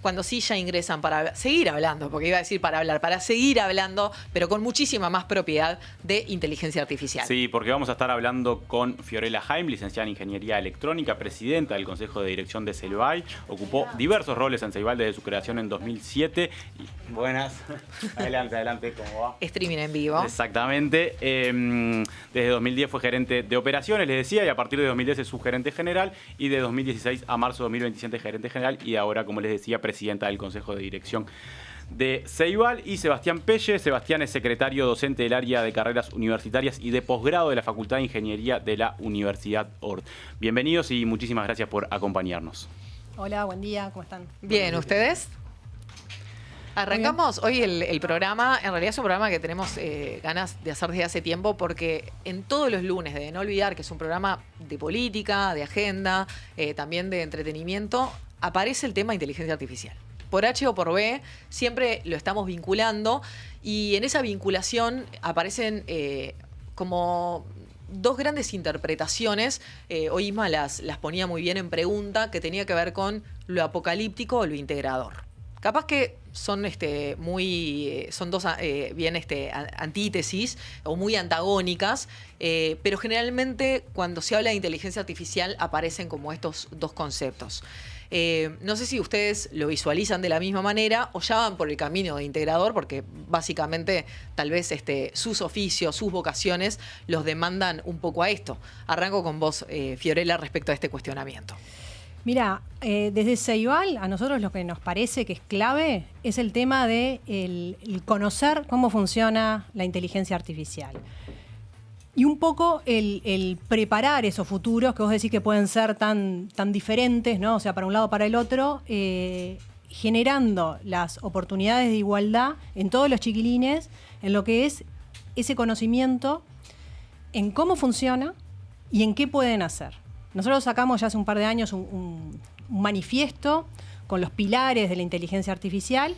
Cuando sí ya ingresan para seguir hablando, porque iba a decir para hablar, para seguir hablando, pero con muchísima más propiedad de inteligencia artificial. Sí, porque vamos a estar hablando con Fiorella Heim, licenciada en Ingeniería Electrónica, presidenta del Consejo de Dirección de Ceibal. Ocupó diversos roles en Ceibal desde su creación en 2007. Y, buenas, adelante, ¿cómo va? Streaming en vivo. Exactamente. Desde 2010 fue gerente de operaciones, les decía, y a partir de 2010 es subgerente general, y de 2016 a marzo de 2027 gerente general, y ahora, como les decía, presidenta del Consejo de Dirección de Ceibal. Y Sebastián Pelle. Sebastián es secretario docente del área de carreras universitarias y de posgrado de la Facultad de Ingeniería de la Universidad Ord. Bienvenidos y muchísimas gracias por acompañarnos. Hola, buen día, ¿cómo están? Bien, ¿ustedes? Arrancamos hoy el programa. En realidad es un programa que tenemos ganas de hacer desde hace tiempo, porque en todos los lunes de No Olvidar, que es un programa de política, de agenda, también de entretenimiento, aparece el tema de inteligencia artificial. Por H o por B, siempre lo estamos vinculando, y en esa vinculación aparecen como dos grandes interpretaciones. Hoy Isma las ponía muy bien en pregunta, que tenía que ver con lo apocalíptico o lo integrador. Capaz que son son dos bien antítesis o muy antagónicas, pero generalmente cuando se habla de inteligencia artificial aparecen como estos dos conceptos. No sé si ustedes lo visualizan de la misma manera o ya van por el camino de integrador, porque básicamente tal vez sus oficios, sus vocaciones los demandan un poco a esto. Arranco con vos, Fiorella, respecto a este cuestionamiento. Mira, desde Ceibal a nosotros lo que nos parece que es clave es el tema de el conocer cómo funciona la inteligencia artificial. Y un poco el preparar esos futuros que vos decís que pueden ser tan diferentes, ¿no? O sea, para un lado o para el otro, generando las oportunidades de igualdad en todos los chiquilines, en lo que es ese conocimiento, en cómo funciona y en qué pueden hacer. Nosotros sacamos ya hace un par de años un manifiesto con los pilares de la inteligencia artificial,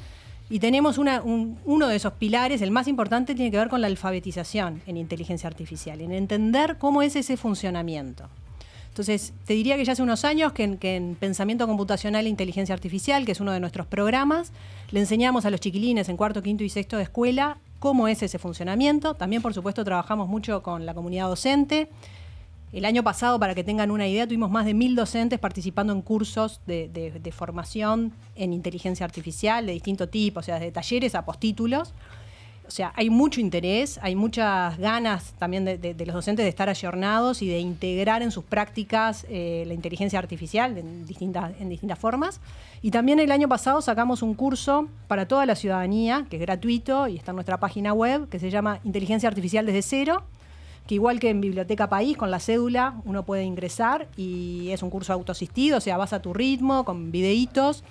y tenemos uno de esos pilares, el más importante, tiene que ver con la alfabetización en inteligencia artificial, en entender cómo es ese funcionamiento. Entonces, te diría que ya hace unos años que en Pensamiento Computacional e Inteligencia Artificial, que es uno de nuestros programas, le enseñamos a los chiquilines en cuarto, quinto y sexto de escuela cómo es ese funcionamiento. También, por supuesto, trabajamos mucho con la comunidad docente. El año pasado, para que tengan una idea, tuvimos más de 1000 docentes participando en cursos de formación en inteligencia artificial de distinto tipo, o sea, desde talleres a postítulos. O sea, hay mucho interés, hay muchas ganas también de los docentes de estar ayornados y de integrar en sus prácticas la inteligencia artificial en distintas formas. Y también el año pasado sacamos un curso para toda la ciudadanía, que es gratuito y está en nuestra página web, que se llama Inteligencia Artificial desde cero, que igual que en Biblioteca País, con la cédula uno puede ingresar, y es un curso autoasistido, o sea, vas a tu ritmo, con videitos.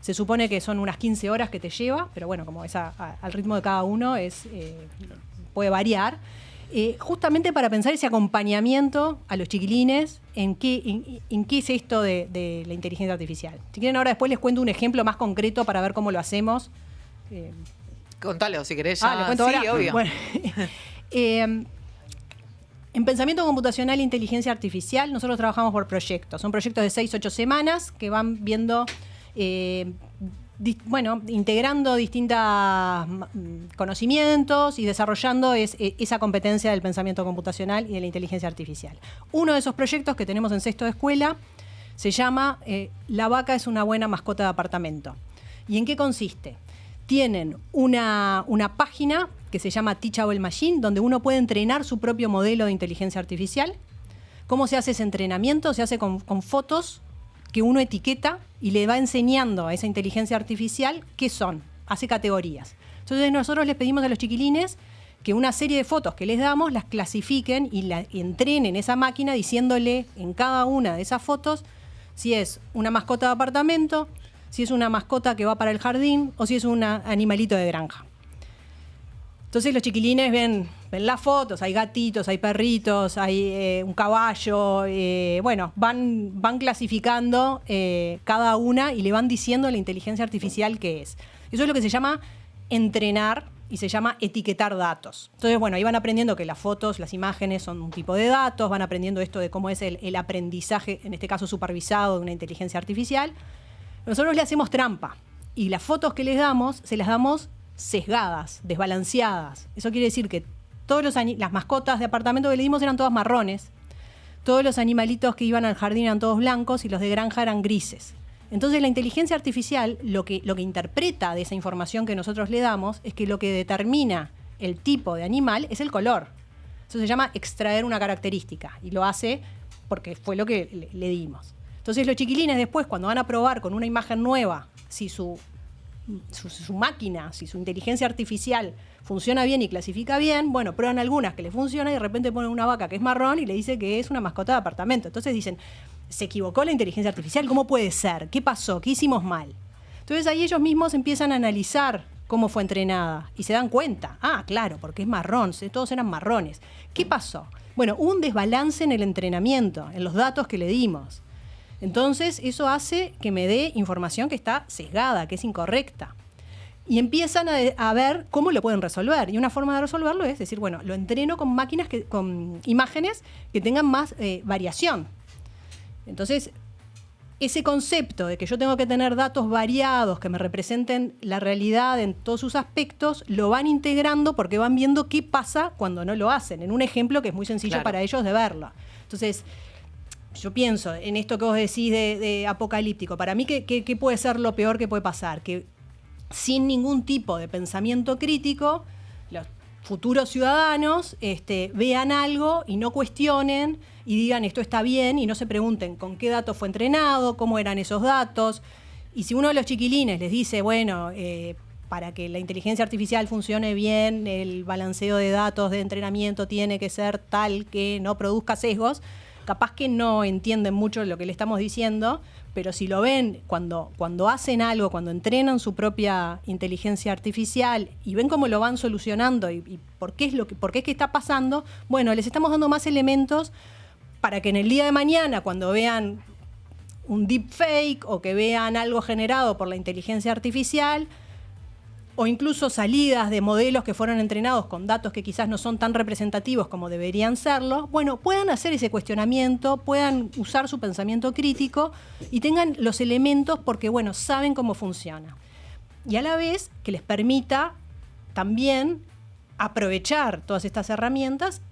Se supone que son unas 15 horas que te lleva, pero bueno, como es al ritmo de cada uno, puede variar. Justamente para pensar ese acompañamiento a los chiquilines en qué es esto de la inteligencia artificial. Si quieren, ahora después les cuento un ejemplo más concreto para ver cómo lo hacemos. Contalo, si querés. Ya. ¿Les cuento ahora? Sí, obvio. Bueno, en Pensamiento Computacional e Inteligencia Artificial nosotros trabajamos por proyectos. Son proyectos de 6-8 semanas que van viendo, integrando distintos conocimientos y desarrollando esa competencia del pensamiento computacional y de la inteligencia artificial. Uno de esos proyectos que tenemos en sexto de escuela se llama La vaca es una buena mascota de apartamento. ¿Y en qué consiste? Tienen una página que se llama Teachable Machine, donde uno puede entrenar su propio modelo de inteligencia artificial. ¿Cómo se hace ese entrenamiento? Se hace con fotos que uno etiqueta y le va enseñando a esa inteligencia artificial qué son. Hace categorías. Entonces nosotros les pedimos a los chiquilines que una serie de fotos que les damos las clasifiquen y entrenen esa máquina diciéndole en cada una de esas fotos si es una mascota de apartamento, si es una mascota que va para el jardín o si es un animalito de granja. Entonces los chiquilines ven las fotos, hay gatitos, hay perritos, hay un caballo, van clasificando cada una y le van diciendo a la inteligencia artificial qué es. Eso es lo que se llama entrenar y se llama etiquetar datos. Entonces, ahí van aprendiendo que las fotos, las imágenes son un tipo de datos, van aprendiendo esto de cómo es el aprendizaje, en este caso supervisado, de una inteligencia artificial. Nosotros le hacemos trampa. y las fotos que les damos, se las damos sesgadas, desbalanceadas. Eso quiere decir que las mascotas de apartamento que le dimos eran todas marrones, todos los animalitos que iban al jardín eran todos blancos y los de granja eran grises. Entonces la inteligencia artificial lo que interpreta de esa información que nosotros le damos es que lo que determina el tipo de animal es el color. Eso se llama extraer una característica y lo hace porque fue lo que le dimos. Entonces los chiquilines después, cuando van a probar con una imagen nueva si su máquina, si su inteligencia artificial funciona bien y clasifica bien, bueno, prueban algunas que le funcionan y de repente ponen una vaca que es marrón y le dice que es una mascota de apartamento. Entonces dicen, ¿se equivocó la inteligencia artificial? ¿Cómo puede ser? ¿Qué pasó? ¿Qué hicimos mal? Entonces ahí ellos mismos empiezan a analizar cómo fue entrenada y se dan cuenta. Ah, claro, porque es marrón, todos eran marrones. ¿Qué pasó? Bueno, hubo un desbalance en el entrenamiento, en los datos que le dimos. Entonces eso hace que me dé información que está sesgada, que es incorrecta. Y empiezan a ver cómo lo pueden resolver. Y una forma de resolverlo es decir, bueno, lo entreno con con imágenes que tengan más variación. Entonces, ese concepto de que yo tengo que tener datos variados que me representen la realidad en todos sus aspectos, lo van integrando porque van viendo qué pasa cuando no lo hacen. En un ejemplo que es muy sencillo para ellos de verlo. Entonces, yo pienso en esto que vos decís de apocalíptico. Para mí, ¿qué puede ser lo peor que puede pasar? Que sin ningún tipo de pensamiento crítico, los futuros ciudadanos vean algo y no cuestionen y digan esto está bien y no se pregunten con qué datos fue entrenado, cómo eran esos datos. Y si uno de los chiquilines les dice, bueno, para que la inteligencia artificial funcione bien, el balanceo de datos de entrenamiento tiene que ser tal que no produzca sesgos, capaz que no entienden mucho lo que le estamos diciendo, pero si lo ven cuando hacen algo, cuando entrenan su propia inteligencia artificial y ven cómo lo van solucionando y por qué es que está pasando, bueno, les estamos dando más elementos para que en el día de mañana, cuando vean un deepfake o que vean algo generado por la inteligencia artificial, o incluso salidas de modelos que fueron entrenados con datos que quizás no son tan representativos como deberían serlo, bueno, puedan hacer ese cuestionamiento, puedan usar su pensamiento crítico y tengan los elementos porque, bueno, saben cómo funciona. Y a la vez que les permita también aprovechar todas estas herramientas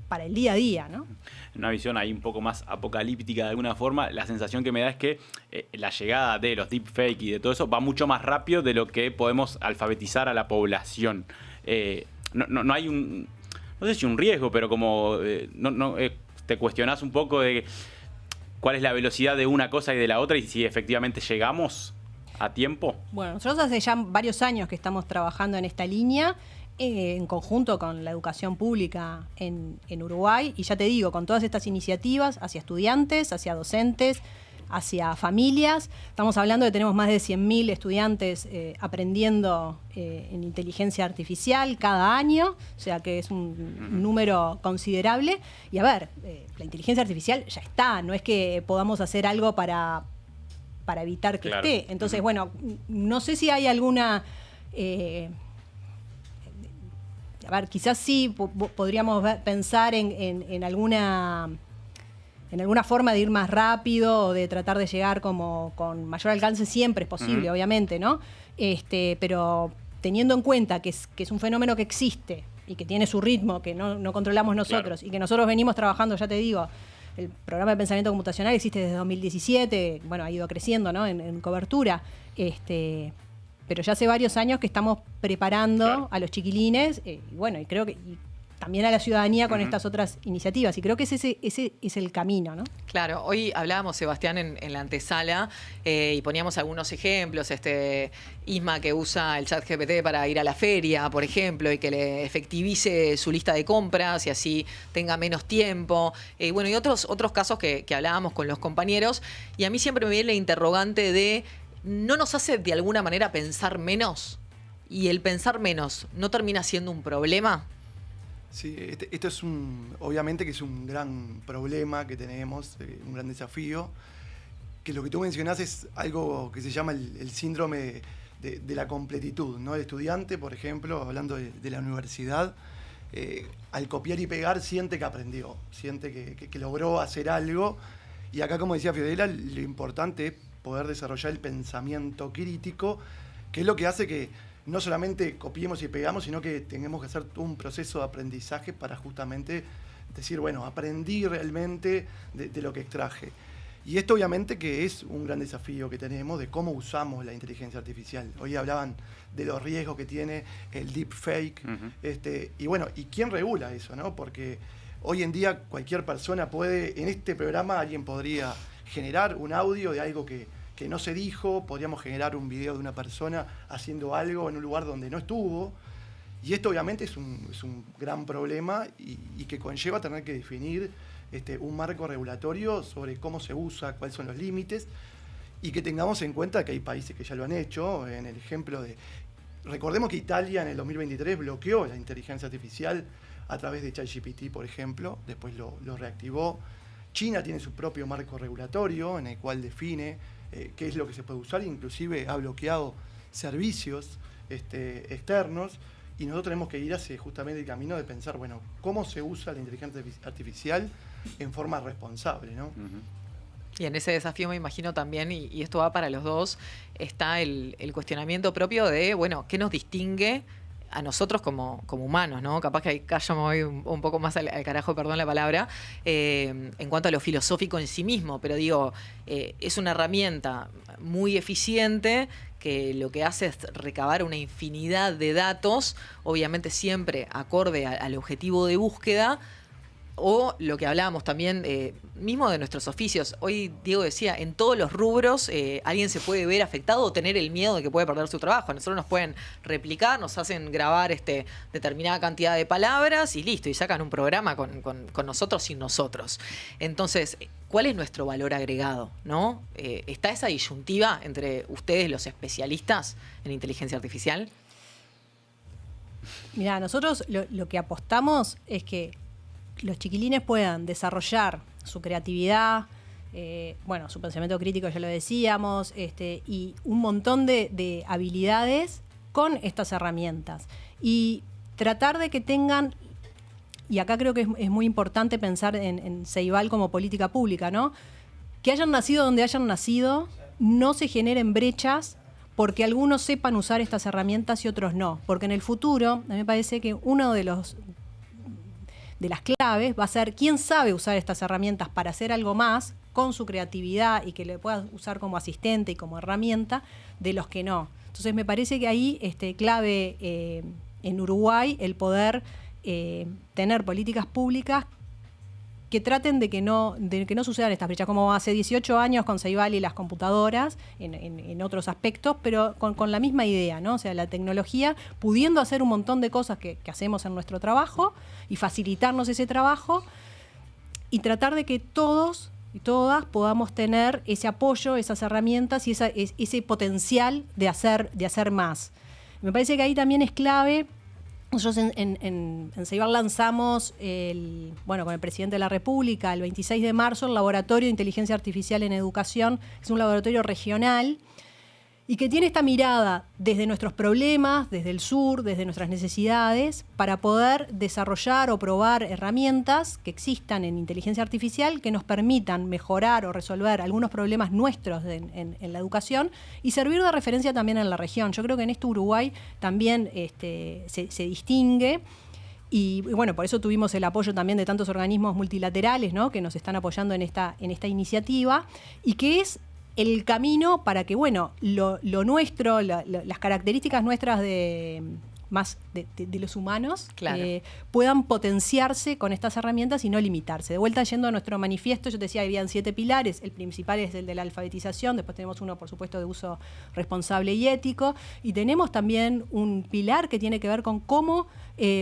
para el día a día, ¿no? Una visión ahí un poco más apocalíptica de alguna forma, la sensación que me da es que la llegada de los deepfake y de todo eso va mucho más rápido de lo que podemos alfabetizar a la población. No hay no sé si un riesgo, pero como te cuestionás un poco de cuál es la velocidad de una cosa y de la otra y si efectivamente llegamos a tiempo. Bueno, nosotros hace ya varios años que estamos trabajando en esta línea, en conjunto con la educación pública en Uruguay, y ya te digo, con todas estas iniciativas hacia estudiantes, hacia docentes, hacia familias. Estamos hablando de que tenemos más de 100.000 estudiantes aprendiendo en inteligencia artificial cada año, o sea que es un número considerable. Y a ver, la inteligencia artificial ya está, no es que podamos hacer algo para evitar que esté. Entonces, bueno, no sé si hay alguna... a ver, quizás sí podríamos pensar en alguna forma de ir más rápido o de tratar de llegar como con mayor alcance, siempre es posible, obviamente, ¿no? Pero teniendo en cuenta que es un fenómeno que existe y que tiene su ritmo, que no controlamos nosotros, y que nosotros venimos trabajando, ya te digo, el programa de pensamiento computacional existe desde 2017, bueno, ha ido creciendo, ¿no? en cobertura, pero ya hace varios años que estamos preparando a los chiquilines, y bueno, y creo que también a la ciudadanía con estas otras iniciativas, y creo que ese es el camino, ¿no? Claro, hoy hablábamos, Sebastián, en la antesala, y poníamos algunos ejemplos, Isma que usa el ChatGPT para ir a la feria, por ejemplo, y que le efectivice su lista de compras y así tenga menos tiempo, bueno, y otros casos que hablábamos con los compañeros, y a mí siempre me viene la interrogante de ¿no nos hace de alguna manera pensar menos? ¿Y el pensar menos no termina siendo un problema? Sí, esto es obviamente que es un gran problema que tenemos, un gran desafío, que lo que tú mencionás es algo que se llama el síndrome de la completitud, ¿no? El estudiante, por ejemplo, hablando de la universidad, al copiar y pegar siente que aprendió, siente que logró hacer algo, y acá, como decía Fiorella, lo importante es poder desarrollar el pensamiento crítico, que es lo que hace que no solamente copiemos y pegamos, sino que tengamos que hacer todo un proceso de aprendizaje para justamente decir, bueno, aprendí realmente de lo que extraje. Y esto obviamente que es un gran desafío que tenemos de cómo usamos la inteligencia artificial. Hoy hablaban de los riesgos que tiene el deepfake, y bueno, ¿y quién regula eso, no? Porque hoy en día cualquier persona puede, en este programa alguien podría generar un audio de algo que no se dijo, podríamos generar un video de una persona haciendo algo en un lugar donde no estuvo, y esto obviamente es un gran problema y que conlleva tener que definir un marco regulatorio sobre cómo se usa, cuáles son los límites, y que tengamos en cuenta que hay países que ya lo han hecho. En el ejemplo de... Recordemos que Italia en el 2023 bloqueó la inteligencia artificial a través de ChatGPT, por ejemplo, después lo reactivó. China tiene su propio marco regulatorio en el cual define qué es lo que se puede usar, inclusive ha bloqueado servicios externos, y nosotros tenemos que ir hacia justamente el camino de pensar, bueno, cómo se usa la inteligencia artificial en forma responsable, ¿no? Y en ese desafío me imagino también, y esto va para los dos, está el cuestionamiento propio de, bueno, ¿qué nos distingue a nosotros como humanos, ¿no? Capaz que acá yo me voy un poco más al carajo, perdón la palabra, en cuanto a lo filosófico en sí mismo, pero digo, es una herramienta muy eficiente que lo que hace es recabar una infinidad de datos, obviamente siempre acorde al objetivo de búsqueda, o lo que hablábamos también, mismo de nuestros oficios. Hoy Diego decía, en todos los rubros alguien se puede ver afectado o tener el miedo de que puede perder su trabajo. A nosotros nos pueden replicar, nos hacen grabar determinada cantidad de palabras y listo, y sacan un programa con nosotros sin nosotros. Entonces, ¿cuál es nuestro valor agregado, ¿no? ¿Está esa disyuntiva entre ustedes, los especialistas en inteligencia artificial? Mirá, nosotros lo que apostamos es que los chiquilines puedan desarrollar su creatividad, su pensamiento crítico, ya lo decíamos, y un montón de habilidades con estas herramientas. Y tratar de que tengan, y acá creo que es muy importante pensar en Ceibal como política pública, ¿no? Que hayan nacido donde hayan nacido, no se generen brechas porque algunos sepan usar estas herramientas y otros no. Porque en el futuro, a mí me parece que uno de las claves va a ser quién sabe usar estas herramientas para hacer algo más con su creatividad y que le pueda usar como asistente y como herramienta de los que no. Entonces me parece que ahí clave en Uruguay el poder tener políticas públicas que traten de que no sucedan estas brechas, como hace 18 años con Ceibal y las computadoras, en otros aspectos, pero con la misma idea, ¿no? O sea, la tecnología pudiendo hacer un montón de cosas que hacemos en nuestro trabajo y facilitarnos ese trabajo y tratar de que todos y todas podamos tener ese apoyo, esas herramientas y ese potencial de hacer más. Me parece que ahí también es clave. Nosotros en Ceibal lanzamos, con el presidente de la República, el 26 de marzo, el Laboratorio de Inteligencia Artificial en Educación. Es un laboratorio regional y que tiene esta mirada desde nuestros problemas, desde el sur, desde nuestras necesidades, para poder desarrollar o probar herramientas que existan en inteligencia artificial que nos permitan mejorar o resolver algunos problemas nuestros en la educación y servir de referencia también en la región. Yo creo que en esto Uruguay también se distingue. Y bueno, por eso tuvimos el apoyo también de tantos organismos multilaterales, ¿no?, que nos están apoyando en esta iniciativa, y que es el camino para que, lo nuestro, las características nuestras de los humanos, claro, puedan potenciarse con estas herramientas y no limitarse. De vuelta, yendo a nuestro manifiesto, yo te decía, habían 7 pilares. El principal es el de la alfabetización, después tenemos uno, por supuesto, de uso responsable y ético, y tenemos también un pilar que tiene que ver con cómo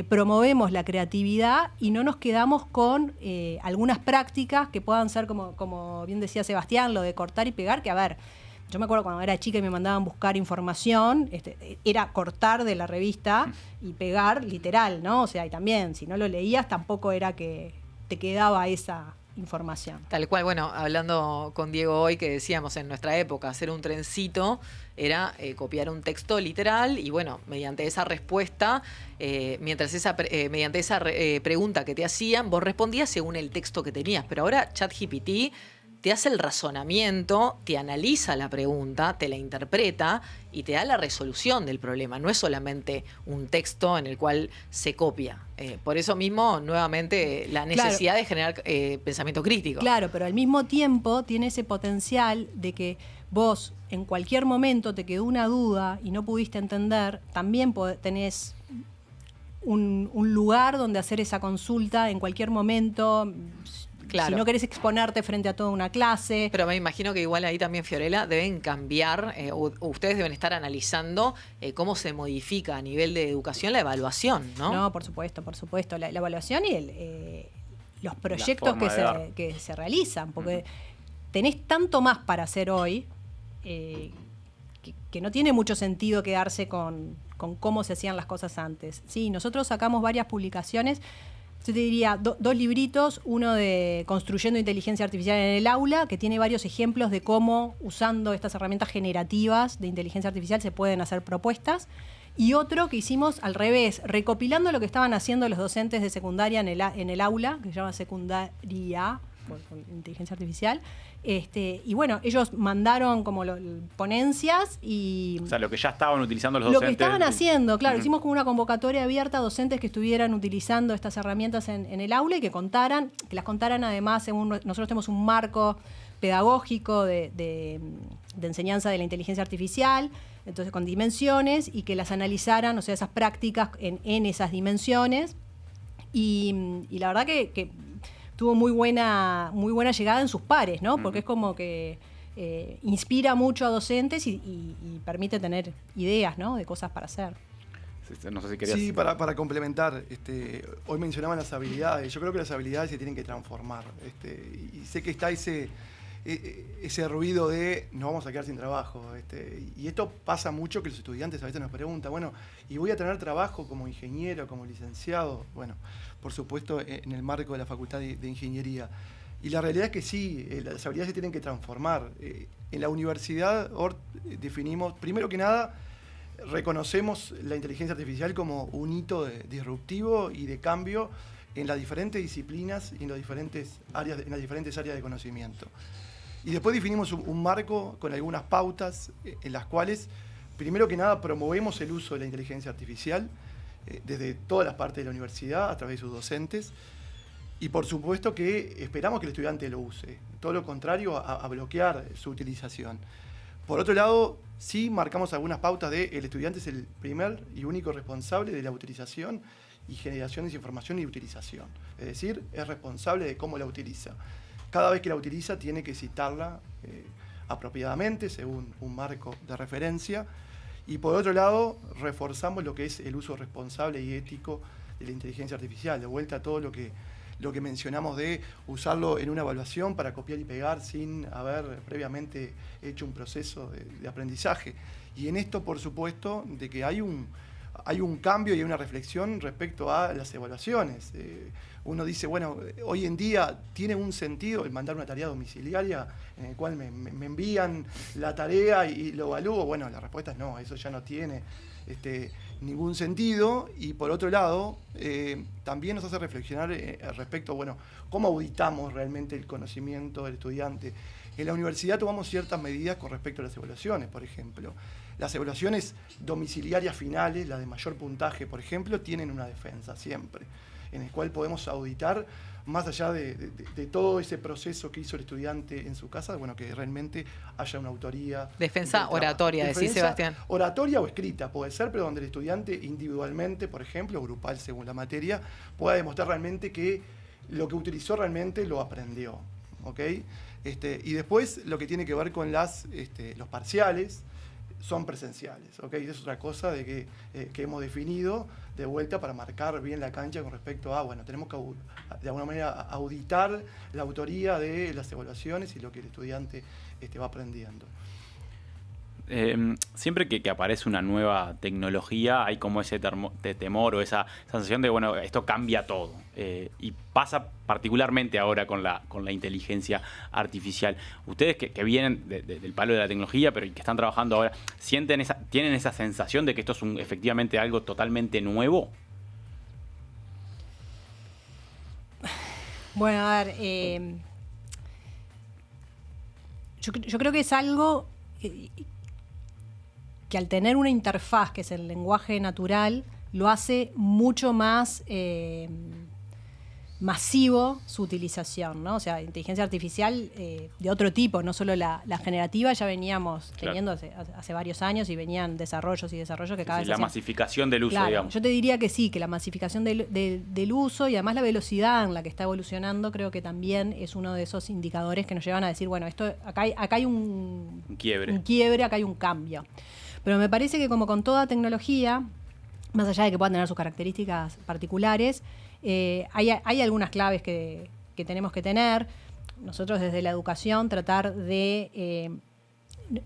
promovemos la creatividad y no nos quedamos con algunas prácticas que puedan ser, como bien decía Sebastián, lo de cortar y pegar, que a ver, yo me acuerdo cuando era chica y me mandaban buscar información, era cortar de la revista y pegar literal, ¿no? O sea, y también, si no lo leías, tampoco era que te quedaba esa información. Tal cual, hablando con Diego hoy, que decíamos en nuestra época, hacer un trencito era copiar un texto literal y mediante esa respuesta, mediante esa pregunta que te hacían, vos respondías según el texto que tenías. Pero ahora ChatGPT te hace el razonamiento, te analiza la pregunta, te la interpreta y te da la resolución del problema. No es solamente un texto en el cual se copia. Por eso mismo, nuevamente, la necesidad de generar pensamiento crítico. Claro, pero al mismo tiempo tiene ese potencial de que vos en cualquier momento te quedó una duda y no pudiste entender, también tenés un lugar donde hacer esa consulta en cualquier momento. Claro. Si no querés exponerte frente a toda una clase. Pero me imagino que igual ahí también, Fiorella, deben cambiar, o ustedes deben estar analizando cómo se modifica a nivel de educación la evaluación, ¿no? No, por supuesto. La evaluación y los proyectos que se realizan, porque tenés tanto más para hacer hoy que no tiene mucho sentido quedarse con cómo se hacían las cosas antes. Sí, nosotros sacamos varias publicaciones. Yo te diría dos libritos, uno de Construyendo Inteligencia Artificial en el Aula, que tiene varios ejemplos de cómo, usando estas herramientas generativas de inteligencia artificial, se pueden hacer propuestas. Y otro que hicimos al revés, recopilando lo que estaban haciendo los docentes de secundaria en el aula, que se llama Secundaria con inteligencia artificial. Y bueno, ellos mandaron como ponencias y... O sea, lo que ya estaban utilizando los docentes. Lo que estaban haciendo, claro. Hicimos como una convocatoria abierta a docentes que estuvieran utilizando estas herramientas en el aula y que las contaran además, según nosotros tenemos un marco pedagógico de enseñanza de la inteligencia artificial, entonces con dimensiones, y que las analizaran, o sea, esas prácticas en esas dimensiones. Y la verdad que tuvo muy buena llegada en sus pares, ¿no? Porque es como que inspira mucho a docentes y permite tener ideas, ¿no? De cosas para hacer. No sé si querías... Sí, para complementar, hoy mencionaban las habilidades. Yo creo que las habilidades se tienen que transformar. Y sé que está ese ruido de nos vamos a quedar sin trabajo. Y esto pasa mucho, que los estudiantes a veces nos preguntan, bueno, ¿y voy a tener trabajo como ingeniero, como licenciado? Bueno, por supuesto, en el marco de la Facultad de Ingeniería. Y la realidad es que sí, las habilidades se tienen que transformar. En la universidad definimos, primero que nada, reconocemos la inteligencia artificial como un hito disruptivo y de cambio en las diferentes disciplinas y en las diferentes áreas de conocimiento. Y después definimos un marco con algunas pautas en las cuales, primero que nada, promovemos el uso de la inteligencia artificial desde todas las partes de la universidad, a través de sus docentes, y por supuesto que esperamos que el estudiante lo use, todo lo contrario a bloquear su utilización. Por otro lado, sí marcamos algunas pautas de el estudiante es el primer y único responsable de la utilización y generación de esa información y utilización. Es decir, es responsable de cómo la utiliza. Cada vez que la utiliza tiene que citarla apropiadamente, según un marco de referencia. Y por otro lado, reforzamos lo que es el uso responsable y ético de la inteligencia artificial. De vuelta a todo lo que mencionamos de usarlo en una evaluación para copiar y pegar sin haber previamente hecho un proceso de aprendizaje. Y en esto, por supuesto, de que hay un cambio y hay una reflexión respecto a las evaluaciones. Uno dice, bueno, hoy en día tiene un sentido el mandar una tarea domiciliaria en el cual me envían la tarea y lo evalúo. Bueno, la respuesta es no, eso ya no tiene ningún sentido. Y por otro lado, también nos hace reflexionar respecto, bueno, cómo auditamos realmente el conocimiento del estudiante. En la universidad tomamos ciertas medidas con respecto a las evaluaciones, por ejemplo. Las evaluaciones domiciliarias finales, las de mayor puntaje, por ejemplo, tienen una defensa siempre, en el cual podemos auditar, más allá de todo ese proceso que hizo el estudiante en su casa, bueno, que realmente haya una autoría. Defensa oratoria, decís, Sebastián. Oratoria o escrita, puede ser, pero donde el estudiante individualmente, por ejemplo, grupal según la materia, pueda demostrar realmente que lo que utilizó realmente lo aprendió. ¿Ok? Y después lo que tiene que ver con los parciales, son presenciales, ¿ok? Es otra cosa que hemos definido de vuelta para marcar bien la cancha con respecto a, bueno, tenemos que de alguna manera auditar la autoría de las evaluaciones y lo que el estudiante va aprendiendo. Siempre que aparece una nueva tecnología hay como ese temor o esa sensación de, bueno, esto cambia todo. Y pasa particularmente ahora con la inteligencia artificial. Ustedes que vienen del palo de la tecnología, pero que están trabajando ahora, ¿tienen esa sensación de que esto es efectivamente algo totalmente nuevo? Bueno, a ver... Yo creo que es algo que al tener una interfaz que es el lenguaje natural, lo hace mucho más masivo su utilización, ¿no? O sea, inteligencia artificial de otro tipo, no solo la generativa, ya veníamos teniendo hace varios años y venían desarrollos y desarrollos que cada vez la masificación del uso, claro, digamos. yo te diría que sí, que la masificación del uso y además la velocidad en la que está evolucionando creo que también es uno de esos indicadores que nos llevan a decir, bueno, acá hay un quiebre, acá hay un cambio. Pero me parece que como con toda tecnología, más allá de que puedan tener sus características particulares, hay algunas claves que tenemos que tener. Nosotros desde la educación tratar de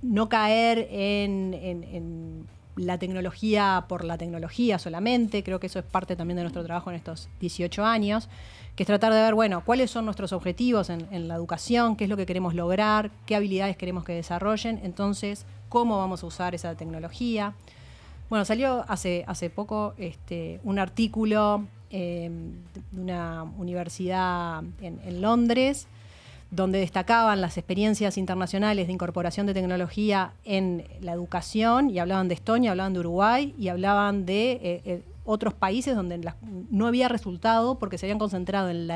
no caer en la tecnología por la tecnología solamente. Creo que eso es parte también de nuestro trabajo en estos 18 años, que es tratar de ver, bueno, cuáles son nuestros objetivos en la educación, qué es lo que queremos lograr, qué habilidades queremos que desarrollen, entonces, cómo vamos a usar esa tecnología. Bueno, salió hace poco un artículo de una universidad en Londres, donde destacaban las experiencias internacionales de incorporación de tecnología en la educación, y hablaban de Estonia, hablaban de Uruguay, y hablaban de otros países donde no había resultado porque se habían concentrado en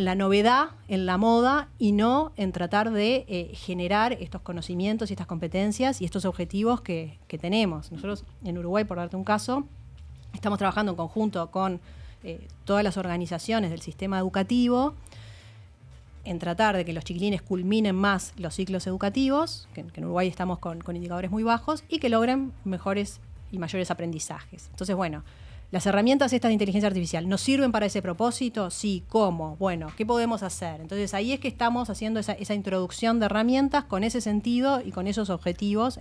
la novedad, en la moda, y no en tratar de generar estos conocimientos y estas competencias y estos objetivos que tenemos. Nosotros en Uruguay, por darte un caso, estamos trabajando en conjunto con todas las organizaciones del sistema educativo en tratar de que los chiquilines culminen más los ciclos educativos, que en Uruguay estamos con indicadores muy bajos, y que logren mejores y mayores aprendizajes. Entonces, bueno, las herramientas estas de inteligencia artificial, ¿nos sirven para ese propósito? Sí. ¿Cómo? Bueno, ¿qué podemos hacer? Entonces, ahí es que estamos haciendo esa introducción de herramientas con ese sentido y con esos objetivos,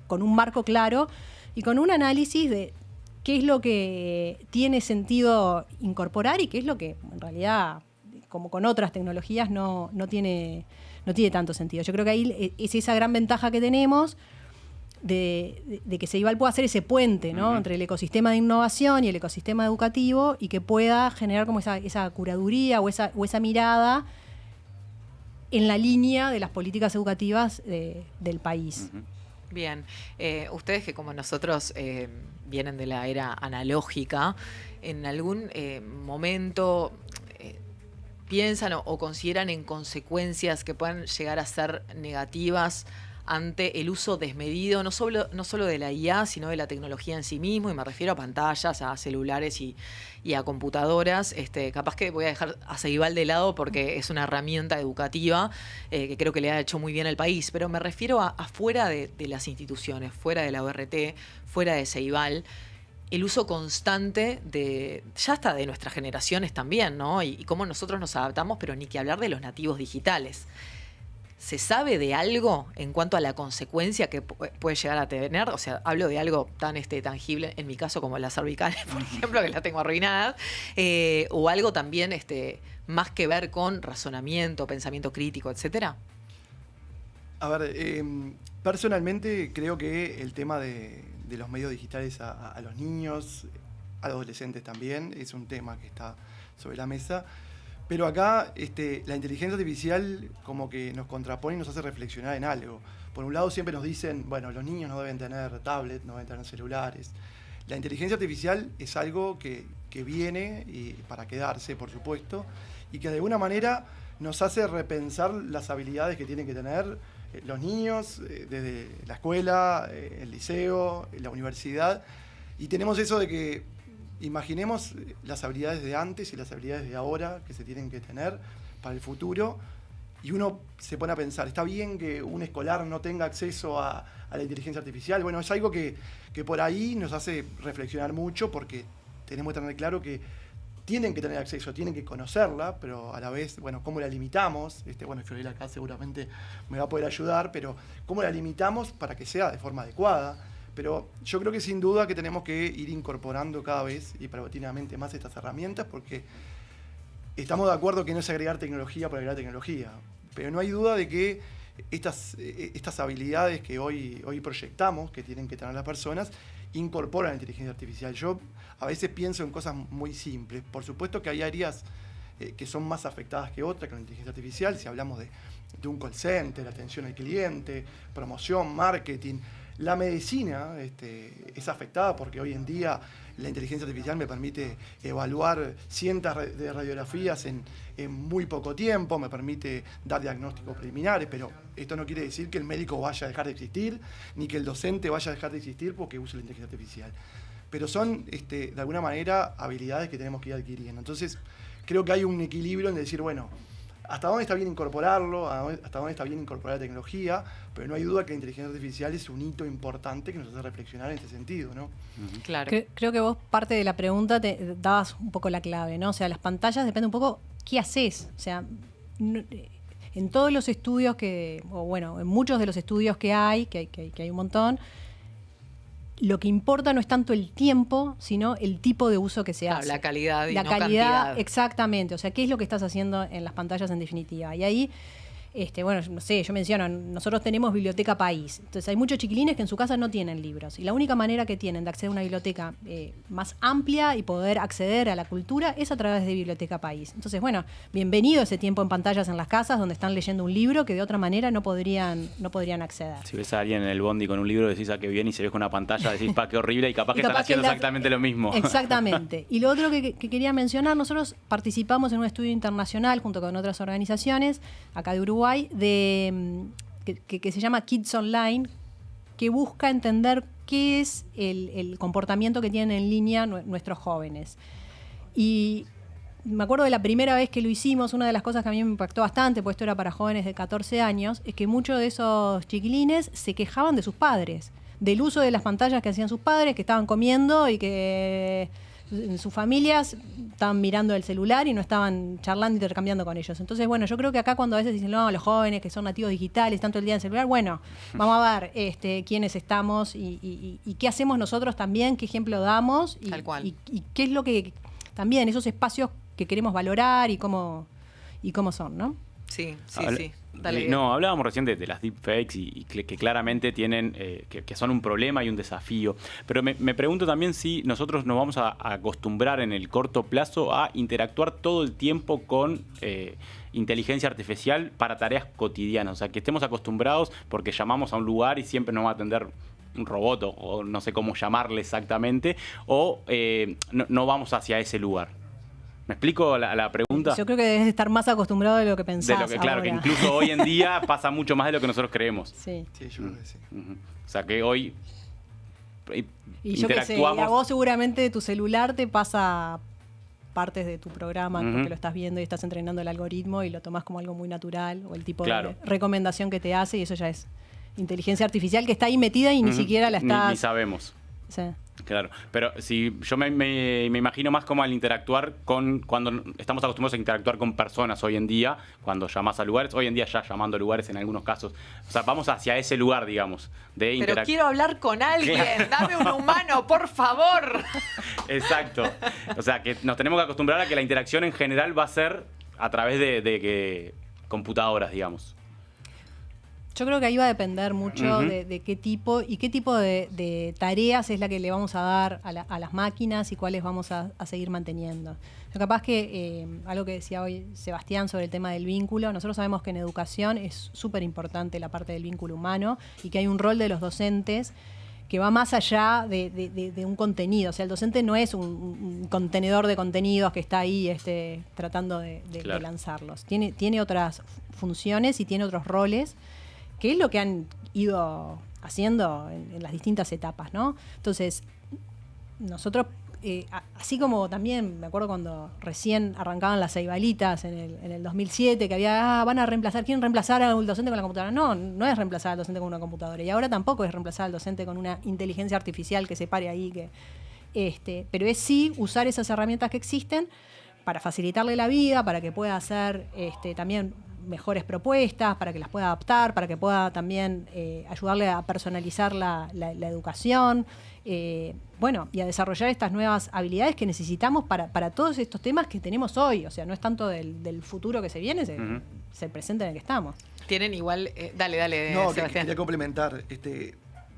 con un marco claro y con un análisis de qué es lo que tiene sentido incorporar y qué es lo que, en realidad, como con otras tecnologías, no tiene tanto sentido. Yo creo que ahí es esa gran ventaja que tenemos de que Ceibal pueda hacer ese puente, ¿no? Entre el ecosistema de innovación y el ecosistema educativo, y que pueda generar como esa curaduría o esa mirada en la línea de las políticas educativas del país. Bien, ustedes que como nosotros vienen de la era analógica, ¿en algún momento piensan o consideran en consecuencias que puedan llegar a ser negativas ante el uso desmedido, no solo de la IA, sino de la tecnología en sí mismo? Y me refiero a pantallas, a celulares y a computadoras. Capaz que voy a dejar a Ceibal de lado porque es una herramienta educativa que creo que le ha hecho muy bien al país, pero me refiero a fuera de las instituciones, fuera de la ORT, fuera de Ceibal, el uso constante ya hasta de nuestras generaciones también, ¿no? Y cómo nosotros nos adaptamos, pero ni que hablar de los nativos digitales. ¿Se sabe de algo en cuanto a la consecuencia que puede llegar a tener? O sea, hablo de algo tan tangible, en mi caso, como las cervicales, por ejemplo, que las tengo arruinadas, o algo también más que ver con razonamiento, pensamiento crítico, etcétera. A ver, personalmente creo que el tema de los medios digitales a los niños, a los adolescentes también, es un tema que está sobre la mesa. Pero acá la inteligencia artificial como que nos contrapone y nos hace reflexionar en algo. Por un lado siempre nos dicen, bueno, los niños no deben tener tablets, no deben tener celulares. La inteligencia artificial es algo que viene para quedarse, por supuesto, y que de alguna manera nos hace repensar las habilidades que tienen que tener los niños desde la escuela, el liceo, la universidad. Y tenemos eso de que imaginemos las habilidades de antes y las habilidades de ahora que se tienen que tener para el futuro, y uno se pone a pensar, ¿está bien que un escolar no tenga acceso a la inteligencia artificial? Bueno, es algo que por ahí nos hace reflexionar mucho, porque tenemos que tener claro que tienen que tener acceso, tienen que conocerla, pero a la vez, bueno, ¿cómo la limitamos? Bueno, Fiorella acá seguramente me va a poder ayudar, pero ¿cómo la limitamos para que sea de forma adecuada? Pero yo creo que sin duda que tenemos que ir incorporando cada vez y paulatinamente más estas herramientas, porque estamos de acuerdo que no es agregar tecnología por agregar tecnología, pero no hay duda de que estas habilidades que hoy proyectamos, que tienen que tener las personas, incorporan la inteligencia artificial. Yo a veces pienso en cosas muy simples. Por supuesto que hay áreas que son más afectadas que otras con la inteligencia artificial. Si hablamos de un call center, atención al cliente, promoción, marketing. La medicina es afectada porque hoy en día la inteligencia artificial me permite evaluar cientos de radiografías en muy poco tiempo, me permite dar diagnósticos preliminares, pero esto no quiere decir que el médico vaya a dejar de existir, ni que el docente vaya a dejar de existir porque use la inteligencia artificial. Pero son, de alguna manera, habilidades que tenemos que ir adquiriendo. Entonces, creo que hay un equilibrio en decir, bueno, hasta dónde está bien incorporarlo, hasta dónde está bien incorporar la tecnología, pero no hay duda que la inteligencia artificial es un hito importante que nos hace reflexionar en ese sentido, ¿no? Claro. Creo que vos parte de la pregunta te dabas un poco la clave, ¿no? O sea, las pantallas depende un poco qué haces. O sea, en todos los estudios en muchos de los estudios que hay un montón, lo que importa no es tanto el tiempo, sino el tipo de uso que se hace. La calidad y la no calidad, cantidad. Exactamente. O sea, ¿qué es lo que estás haciendo en las pantallas en definitiva? Y ahí, no sé, yo menciono, nosotros tenemos Biblioteca País. Entonces hay muchos chiquilines que en su casa no tienen libros. Y la única manera que tienen de acceder a una biblioteca más amplia y poder acceder a la cultura es a través de Biblioteca País. Entonces, bueno, bienvenido ese tiempo en pantallas en las casas donde están leyendo un libro que de otra manera no podrían acceder. Si ves a alguien en el bondi con un libro, decís qué bien, y si ves con una pantalla, decís qué horrible, y capaz que están haciendo exactamente lo mismo. Exactamente. Y lo otro que quería mencionar, nosotros participamos en un estudio internacional junto con otras organizaciones acá de Uruguay, que se llama Kids Online, que busca entender qué es el comportamiento que tienen en línea nuestros jóvenes. Y me acuerdo de la primera vez que lo hicimos, una de las cosas que a mí me impactó bastante, pues esto era para jóvenes de 14 años, es que muchos de esos chiquilines se quejaban de sus padres, del uso de las pantallas que hacían sus padres, que estaban comiendo y que en sus familias estaban mirando el celular y no estaban charlando y intercambiando con ellos. Entonces, bueno, yo creo que acá cuando a veces dicen, no, los jóvenes que son nativos digitales, tanto el día en el celular, bueno, vamos a ver quiénes estamos y qué hacemos nosotros también, qué ejemplo damos Tal cual. y qué es lo que también, esos espacios que queremos valorar y cómo son, ¿no? Sí. Dale. No, hablábamos recién de las deepfakes y que claramente tienen, que son un problema y un desafío. Pero me pregunto también si nosotros nos vamos a acostumbrar en el corto plazo a interactuar todo el tiempo con inteligencia artificial para tareas cotidianas. O sea, que estemos acostumbrados porque llamamos a un lugar y siempre nos va a atender un robot o no sé cómo llamarle exactamente, o no vamos hacia ese lugar. ¿Me explico la pregunta? Yo creo que debes estar más acostumbrado de lo que pensás. Claro, que incluso hoy en día pasa mucho más de lo que nosotros creemos. Sí. Sí, yo creo que sí. O sea, que hoy y yo qué sé, y a vos seguramente tu celular te pasa partes de tu programa porque lo estás viendo y estás entrenando el algoritmo y lo tomás como algo muy natural, o el tipo de recomendación que te hace, y eso ya es inteligencia artificial que está ahí metida y ni siquiera la estás... Ni sabemos. Sí. Claro, pero si yo me imagino más como al interactuar cuando estamos acostumbrados a interactuar con personas hoy en día, cuando llamas a lugares, hoy en día ya llamando a lugares en algunos casos. O sea, vamos hacia ese lugar, digamos, de Pero quiero hablar con alguien, dame un humano, por favor. Exacto. O sea, que nos tenemos que acostumbrar a que la interacción en general va a ser a través de computadoras, digamos. Yo creo que ahí va a depender mucho de qué tipo de tareas es la que le vamos a dar a las máquinas y cuáles vamos a seguir manteniendo. Yo capaz que algo que decía hoy Sebastián sobre el tema del vínculo, nosotros sabemos que en educación es súper importante la parte del vínculo humano y que hay un rol de los docentes que va más allá de un contenido. O sea, el docente no es un contenedor de contenidos que está ahí tratando de lanzarlos. Tiene otras funciones y tiene otros roles, que es lo que han ido haciendo en las distintas etapas, ¿no? Entonces, nosotros, así como también, me acuerdo cuando recién arrancaban las ceibalitas en el 2007, que había, quieren reemplazar al docente con la computadora. No es reemplazar al docente con una computadora. Y ahora tampoco es reemplazar al docente con una inteligencia artificial que se pare ahí. Pero es sí usar esas herramientas que existen para facilitarle la vida, para que pueda hacer también mejores propuestas, para que las pueda adaptar, para que pueda también ayudarle a personalizar la educación, y a desarrollar estas nuevas habilidades que necesitamos para todos estos temas que tenemos hoy. O sea, no es tanto del futuro que se viene, es el presente en el que estamos. Tienen igual... dale, No, Sebastián. quería complementar.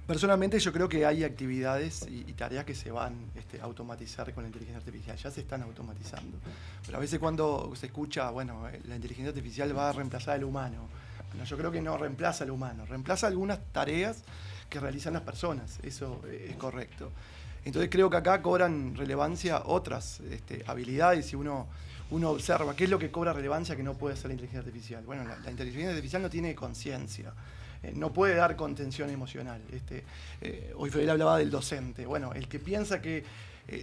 Personalmente yo creo que hay actividades y tareas que se van a automatizar con la inteligencia artificial, ya se están automatizando. Pero a veces cuando se escucha, bueno, la inteligencia artificial va a reemplazar al humano. Bueno, yo creo que no reemplaza al humano, reemplaza algunas tareas que realizan las personas, eso es correcto. Entonces creo que acá cobran relevancia otras habilidades y uno observa qué es lo que cobra relevancia que no puede hacer la inteligencia artificial. Bueno, la inteligencia artificial no tiene conciencia. No puede dar contención emocional. Hoy Fidel hablaba del docente. Bueno, el que piensa que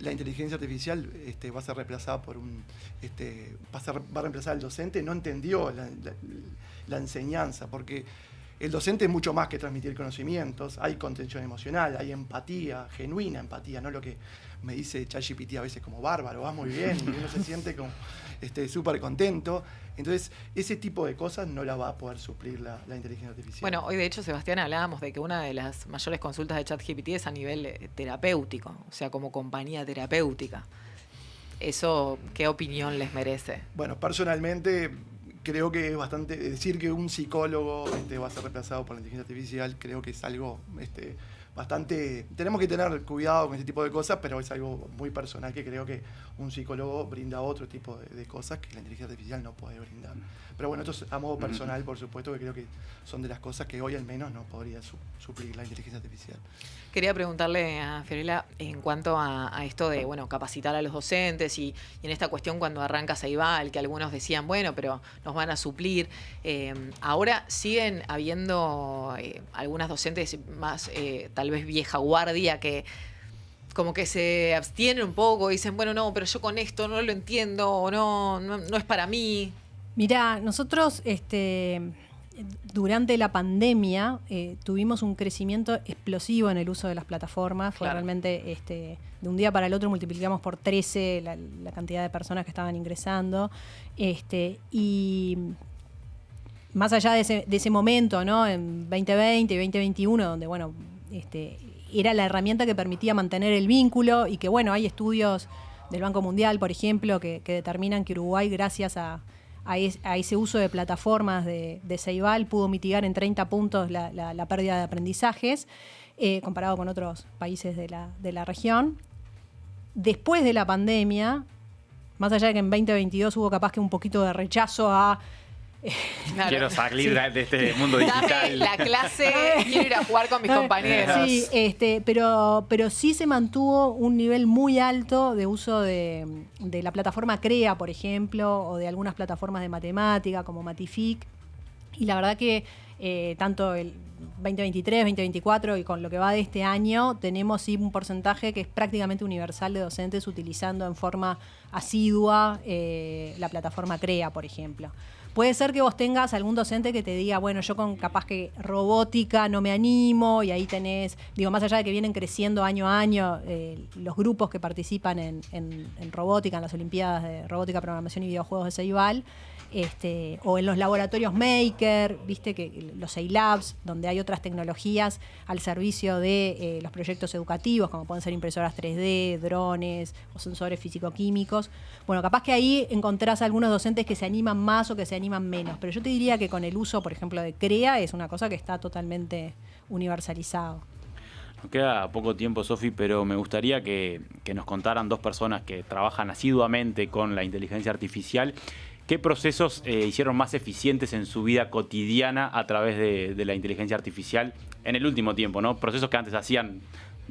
la inteligencia artificial va a ser reemplazada por va a reemplazar al docente, no entendió la enseñanza, porque el docente es mucho más que transmitir conocimientos. Hay contención emocional, hay empatía, genuina empatía, no lo que me dice ChatGPT a veces como bárbaro, va muy bien, y uno se siente como súper contento. Entonces, ese tipo de cosas no la va a poder suplir la inteligencia artificial. Bueno, hoy de hecho, Sebastián, hablábamos de que una de las mayores consultas de ChatGPT es a nivel terapéutico, o sea, como compañía terapéutica. ¿Eso qué opinión les merece? Bueno, personalmente creo que es bastante... Decir que un psicólogo va a ser reemplazado por la inteligencia artificial, creo que es algo bastante... Tenemos que tener cuidado con ese tipo de cosas, pero es algo muy personal que creo que un psicólogo brinda otro tipo de cosas que la inteligencia artificial no puede brindar. Pero bueno, esto es a modo personal, por supuesto, que creo que son de las cosas que hoy al menos no podría suplir la inteligencia artificial. Quería preguntarle a Fiorella en cuanto a esto de, bueno, capacitar a los docentes y en esta cuestión cuando arranca Ceibal, que algunos decían, bueno, pero nos van a suplir. Ahora siguen habiendo algunas docentes más, tal vez vieja guardia, que como que se abstienen un poco y dicen, bueno, no, pero yo con esto no lo entiendo o no es para mí. Mirá, nosotros durante la pandemia tuvimos un crecimiento explosivo en el uso de las plataformas. Fue realmente de un día para el otro multiplicamos por 13 la cantidad de personas que estaban ingresando. Y más allá de ese momento, ¿no? En 2020 y 2021, donde, bueno, era la herramienta que permitía mantener el vínculo y que, bueno, hay estudios del Banco Mundial, por ejemplo, que determinan que Uruguay, gracias a ese uso de plataformas de Ceibal, pudo mitigar en 30 puntos la pérdida de aprendizajes, comparado con otros países de la región. Después de la pandemia, más allá de que en 2022 hubo capaz que un poquito de rechazo a... Claro. Quiero salir de este mundo digital. Dame la clase, quiero ir a jugar con mis compañeros. Sí, pero sí se mantuvo un nivel muy alto de uso de la plataforma CREA, por ejemplo, o de algunas plataformas de matemática como Matific. Y la verdad que tanto el 2023, 2024 y con lo que va de este año, tenemos sí un porcentaje que es prácticamente universal de docentes utilizando en forma asidua la plataforma CREA, por ejemplo. Puede ser que vos tengas algún docente que te diga, bueno, yo con capaz que robótica no me animo, y ahí tenés, digo, más allá de que vienen creciendo año a año los grupos que participan en robótica, en las Olimpiadas de Robótica, Programación y Videojuegos de Ceibal, o en los laboratorios Maker, viste que los A-Labs, donde hay otras tecnologías al servicio de los proyectos educativos, como pueden ser impresoras 3D, drones o sensores físico-químicos. Bueno, capaz que ahí encontrás algunos docentes que se animan más o que se animan menos, pero yo te diría que con el uso, por ejemplo, de CREA es una cosa que está totalmente universalizado. Nos queda poco tiempo, Sofi, pero me gustaría que nos contaran dos personas que trabajan asiduamente con la inteligencia artificial. ¿Qué procesos hicieron más eficientes en su vida cotidiana a través de la inteligencia artificial en el último tiempo, ¿no? Procesos que antes hacían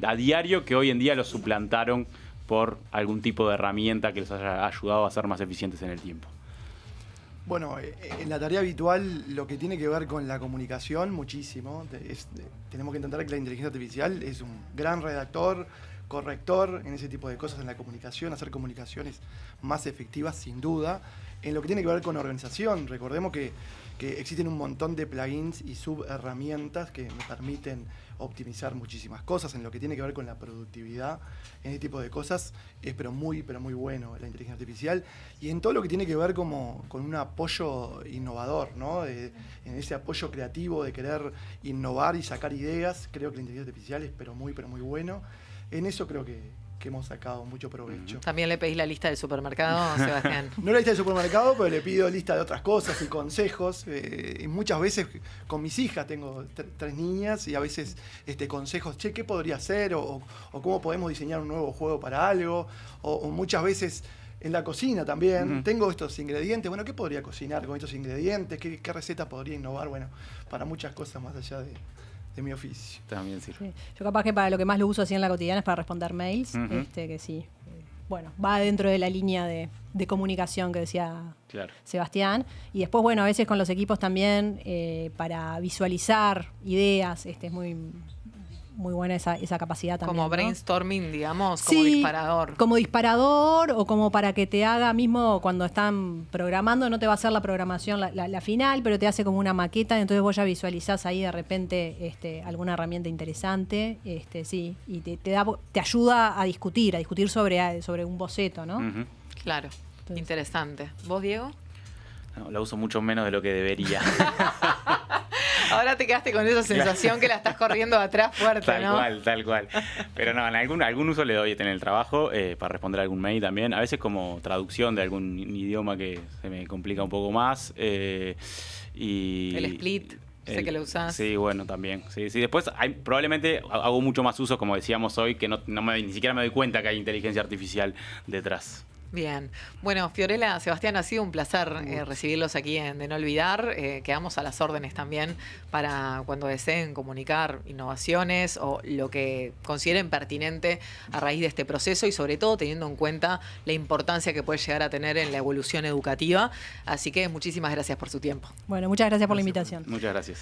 a diario que hoy en día los suplantaron por algún tipo de herramienta que les haya ayudado a ser más eficientes en el tiempo. Bueno, en la tarea habitual, lo que tiene que ver con la comunicación, muchísimo. Tenemos que entender que la inteligencia artificial es un gran redactor, corrector en ese tipo de cosas en la comunicación, hacer comunicaciones más efectivas, sin duda. En lo que tiene que ver con organización, recordemos que existen un montón de plugins y subherramientas que me permiten optimizar muchísimas cosas. En lo que tiene que ver con la productividad, en ese tipo de cosas, es pero muy bueno la inteligencia artificial. Y en todo lo que tiene que ver con un apoyo innovador, ¿no? En ese apoyo creativo de querer innovar y sacar ideas, creo que la inteligencia artificial es pero muy bueno. en eso creo que hemos sacado mucho provecho. También le pedís la lista del supermercado, Sebastián. No la lista del supermercado, pero le pido lista de otras cosas y consejos. Y muchas veces con mis hijas, tengo 3 niñas, y a veces consejos, che, ¿qué podría hacer? O cómo podemos diseñar un nuevo juego para algo. O muchas veces en la cocina también, tengo estos ingredientes, bueno, ¿qué podría cocinar con estos ingredientes? ¿Qué recetas podría innovar? Bueno, para muchas cosas más allá de mi oficio. También sí. Yo capaz que para lo que más lo uso así en la cotidiana es para responder mails, que sí, bueno, va dentro de la línea de comunicación que decía Sebastián. Y después, bueno, a veces con los equipos también para visualizar ideas, es muy buena esa capacidad también. Como ¿no? brainstorming, digamos, como Sí, disparador. Como disparador, o como para que te haga mismo cuando están programando, no te va a hacer la programación la final, pero te hace como una maqueta, entonces vos ya visualizás ahí de repente alguna herramienta interesante, sí, y te ayuda a discutir sobre un boceto, ¿no? Claro, Entonces, interesante. ¿Vos, Diego? No, la uso mucho menos de lo que debería. Ahora te quedaste con esa sensación que la estás corriendo atrás fuerte, ¿no? Tal cual. Pero no, en algún uso le doy en el trabajo para responder algún mail también. A veces como traducción de algún idioma que se me complica un poco más. Y el split, sé que lo usás. Sí, bueno, también. Sí. Después probablemente hago mucho más uso, como decíamos hoy, que ni siquiera me doy cuenta que hay inteligencia artificial detrás. Bien. Bueno, Fiorella, Sebastián, ha sido un placer recibirlos aquí en De No Olvidar. Quedamos a las órdenes también para cuando deseen comunicar innovaciones o lo que consideren pertinente a raíz de este proceso y sobre todo teniendo en cuenta la importancia que puede llegar a tener en la evolución educativa. Así que muchísimas gracias por su tiempo. Bueno, muchas gracias por la invitación. Muchas gracias.